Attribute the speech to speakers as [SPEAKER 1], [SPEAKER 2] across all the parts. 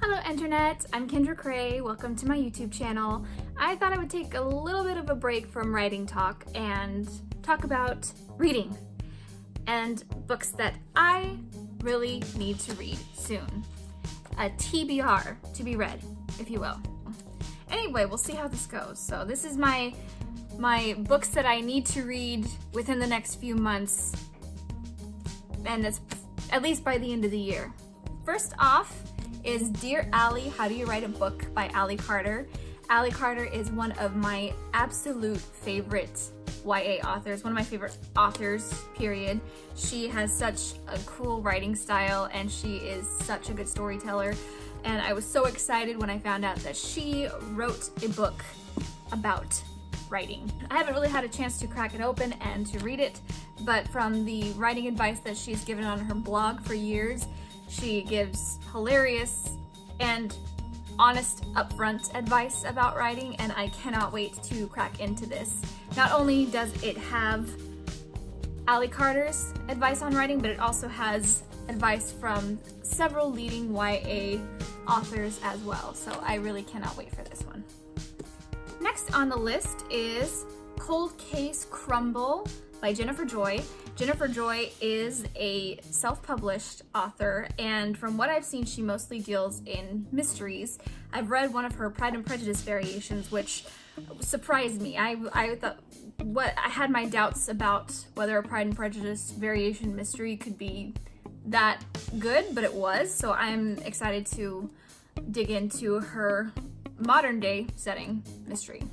[SPEAKER 1] Hello Internet, I'm Kendra Crae, welcome to my YouTube channel. I thought I would take a little bit of a break from writing talk and talk about reading and books that I really need to read soon. A TBR, to be read, if you will. Anyway, we'll see how this goes. So this is my books that I need to read within the next few months, and it's at least by the end of the year. First off is Dear Allie, How Do You Write a Book by Allie Carter. Allie Carter is one of my absolute favorite YA authors, one of my favorite authors, period. She has such a cool writing style and she is such a good storyteller. And I was so excited when I found out that she wrote a book about writing. I haven't really had a chance to crack it open and to read it, but from the writing advice that she's given on her blog for years, she gives hilarious and honest, upfront advice about writing, and I cannot wait to crack into this. Not only does it have Allie Carter's advice on writing, but it also has advice from several leading YA authors as well, so I really cannot wait for this one. Next on the list is Cold Case Crumble by Jennifer Joy. Jennifer Joy is a self-published author, and from what I've seen, she mostly deals in mysteries. I've read one of her Pride and Prejudice variations, which surprised me. I had my doubts about whether a Pride and Prejudice variation mystery could be that good, but it was, so I'm excited to dig into her modern day setting mystery.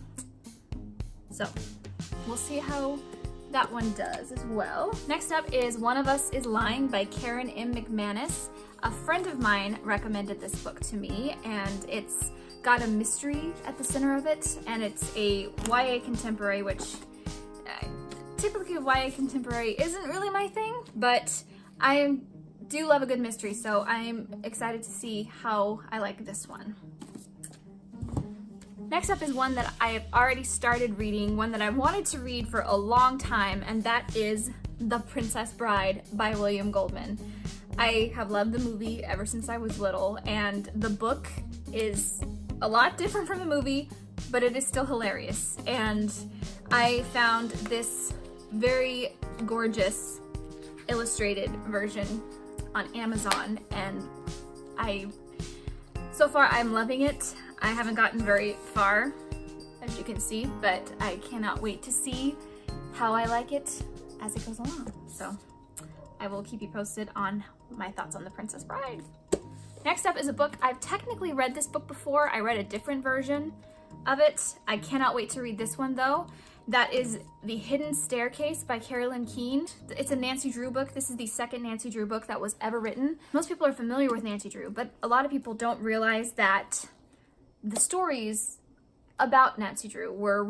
[SPEAKER 1] So we'll see how that one does as well. Next up is One of Us is Lying by Karen M. McManus. A friend of mine recommended this book to me, and it's got a mystery at the center of it, and it's a YA contemporary, which typically YA contemporary isn't really my thing, but I do love a good mystery, so I'm excited to see how I like this one. Next up is one that I have already started reading, one that I wanted to read for a long time, and that is The Princess Bride by William Goldman. I have loved the movie ever since I was little, and the book is a lot different from the movie, but it is still hilarious. And I found this very gorgeous illustrated version on Amazon, and so far I'm loving it. I haven't gotten very far, as you can see, but I cannot wait to see how I like it as it goes along. So I will keep you posted on my thoughts on The Princess Bride. Next up is a book. I've technically read this book before. I read a different version of it. I cannot wait to read this one though. That is The Hidden Staircase by Carolyn Keene. It's a Nancy Drew book. This is the second Nancy Drew book that was ever written. Most people are familiar with Nancy Drew, but a lot of people don't realize that the stories about Nancy Drew were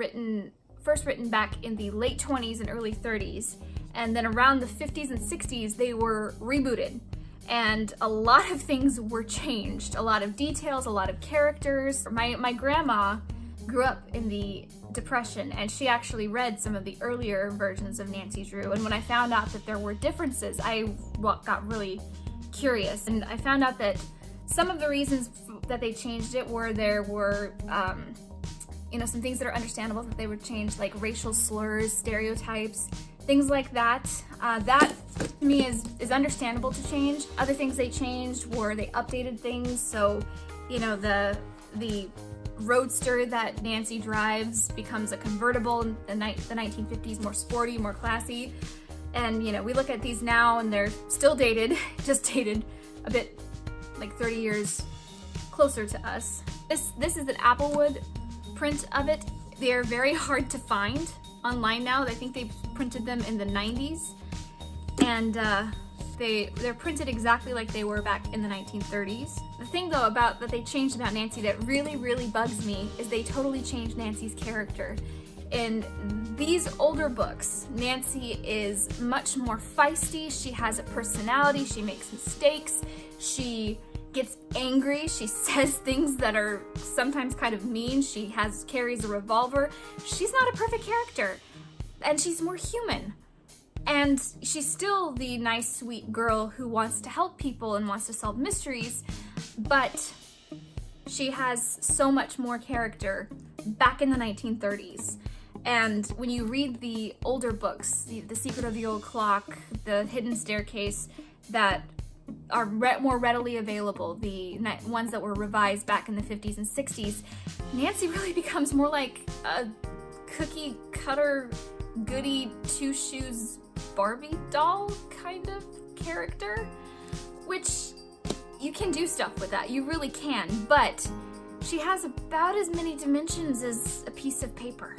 [SPEAKER 1] first written back in the late 20s and early 30s, and then around the 50s and 60s they were rebooted, and a lot of things were changed, a lot of details, a lot of characters. My grandma grew up in the Depression, and she actually read some of the earlier versions of Nancy Drew, and when I found out that there were differences, I got really curious, and I found out that some of the reasons that they changed it were there were some things that are understandable that they would change, like racial slurs, stereotypes, things like that. That to me is understandable to change. Other things they changed were they updated things, so the roadster that Nancy drives becomes a convertible in the 1950s, more sporty, more classy. And we look at these now and they're still dated, just dated a bit like 30 years closer to us. This is an Applewood print of it. They're very hard to find online now. I think they printed them in the 90s, and they're printed exactly like they were back in the 1930s. The thing though that they changed about Nancy that really, really bugs me is they totally changed Nancy's character. In these older books, Nancy is much more feisty. She has a personality. She makes mistakes. She gets angry. She says things that are sometimes kind of mean. She carries a revolver. She's not a perfect character, and she's more human. And she's still the nice, sweet girl who wants to help people and wants to solve mysteries, but she has so much more character back in the 1930s. And when you read the older books, The Secret of the Old Clock, The Hidden Staircase, that are more readily available, the ones that were revised back in the 50s and 60s, Nancy really becomes more like a cookie cutter, goody two-shoes Barbie doll kind of character, which you can do stuff with that, you really can, but she has about as many dimensions as a piece of paper.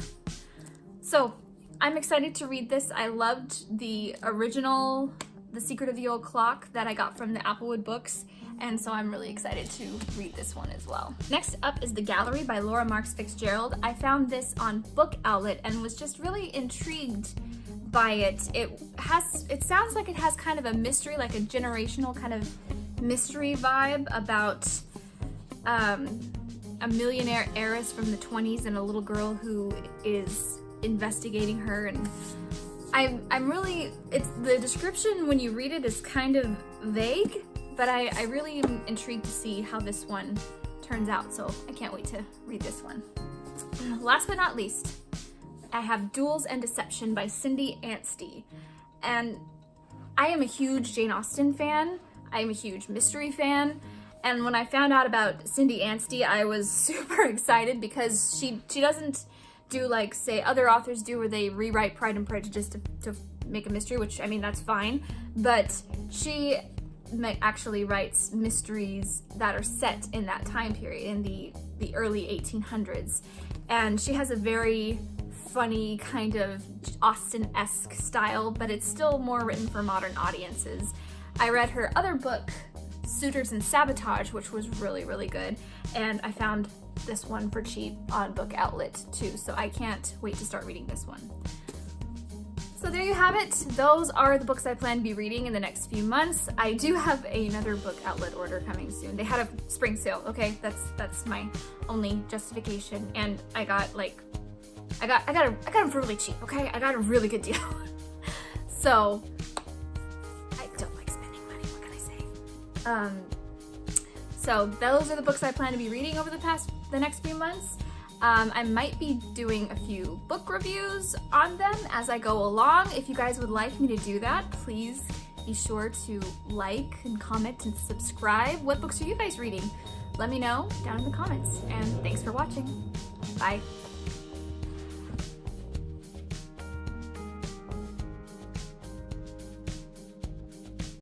[SPEAKER 1] So I'm excited to read this. I loved the original The Secret of the Old Clock that I got from the Applewood Books, and so I'm really excited to read this one as well. Next up is The Gallery by Laura Marks Fitzgerald. I found this on Book Outlet and was just really intrigued by it. It sounds like it has kind of a mystery, like a generational kind of mystery vibe about a millionaire heiress from the 20s and a little girl who is investigating her, and I'm really, the description when you read it is kind of vague, but I really am intrigued to see how this one turns out, so I can't wait to read this one. Last but not least, I have Duels and Deception by Cindy Anstey. And I am a huge Jane Austen fan, I am a huge mystery fan, and when I found out about Cindy Anstey, I was super excited because she doesn't do like, say, other authors do where they rewrite Pride and Prejudice to make a mystery, which, I mean, that's fine, but she actually writes mysteries that are set in that time period, in the early 1800s, and she has a very funny kind of Austen-esque style, but it's still more written for modern audiences. I read her other book, Suitors and Sabotage, which was really, really good, and I found this one for cheap on Book Outlet too, so I can't wait to start reading this one. So there you have it. Those are the books I plan to be reading in the next few months. I do have another Book Outlet order coming soon. They had a spring sale, okay? That's my only justification, and I got them for really cheap, okay? I got a really good deal. So I don't like spending money, what can I say? So those are the books I plan to be reading over the next few months. I might be doing a few book reviews on them as I go along. If you guys would like me to do that, please be sure to like and comment and subscribe. What books are you guys reading? Let me know down in the comments, and thanks for watching. Bye.